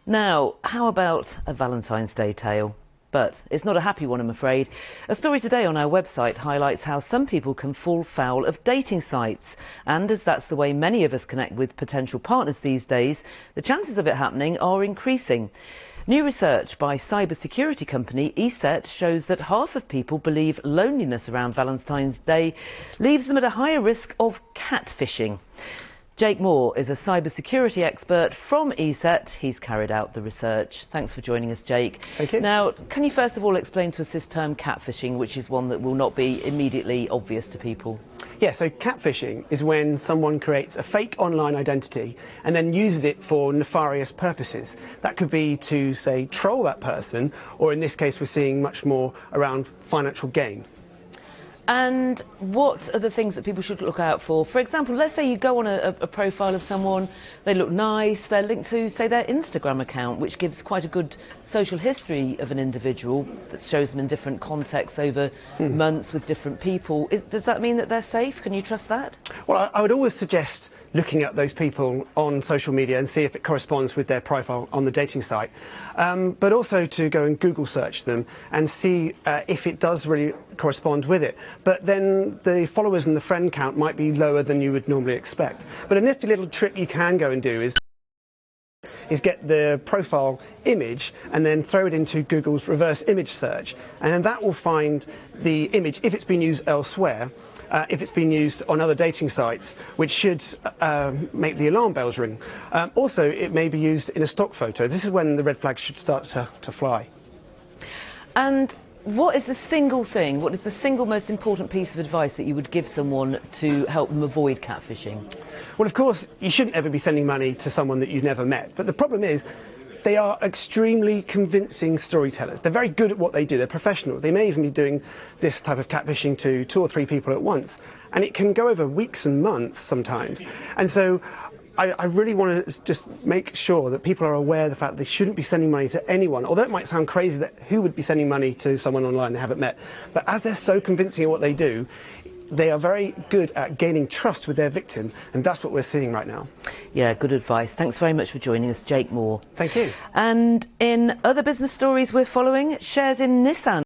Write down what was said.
Now, how about a Valentine's Day tale? But it's not a happy one, I'm afraid. A story today on our website highlights how some people can fall foul of dating sites. And as that's the way many of us connect with potential partners these days, the chances of it happening are increasing. New research by cybersecurity company ESET shows that half of people believe loneliness around Valentine's Day leaves them at a higher risk of catfishing. Jake Moore is a cybersecurity expert from ESET. He's carried out the research. Thanks for joining us, Jake. Thank you. Now, can you first of all explain to us this term catfishing, which is one that will not be immediately obvious to people? Yeah, so catfishing is when someone creates a fake online identity and then uses it for nefarious purposes. That could be to, say, troll that person, or in this case we're seeing much more around financial gain. And what are the things that people should look out for? For example, let's say you go on a profile of someone, they look nice, they're linked to, say, their Instagram account, which gives quite a good social history of an individual that shows them in different contexts over months with different people. Does that mean that they're safe? Can you trust that? Well, I would always suggest looking at those people on social media and see if it corresponds with their profile on the dating site, but also to go and Google search them and see if it does really correspond with it. But then the followers and the friend count might be lower than you would normally expect. But a nifty little trick you can go and do is get the profile image and then throw it into Google's reverse image search, and then that will find the image if it's been used elsewhere, if it's been used on other dating sites, which should make the alarm bells ring. Also, it may be used in a stock photo. This is when the red flags should start to fly. And what is the single most important piece of advice that you would give someone to help them avoid catfishing? Well, of course, you shouldn't ever be sending money to someone that you've never met. But the problem is, they are extremely convincing storytellers. They're very good at what they do. They're professionals. They may even be doing this type of catfishing to 2 or 3 people at once. And it can go over weeks and months sometimes. And so I really want to just make sure that people are aware of the fact that they shouldn't be sending money to anyone. Although it might sound crazy that who would be sending money to someone online they haven't met. But as they're so convincing at what they do, they are very good at gaining trust with their victim, and that's what we're seeing right now. Yeah, good advice. Thanks very much for joining us, Jake Moore. Thank you. And in other business stories we're following, shares in Nissan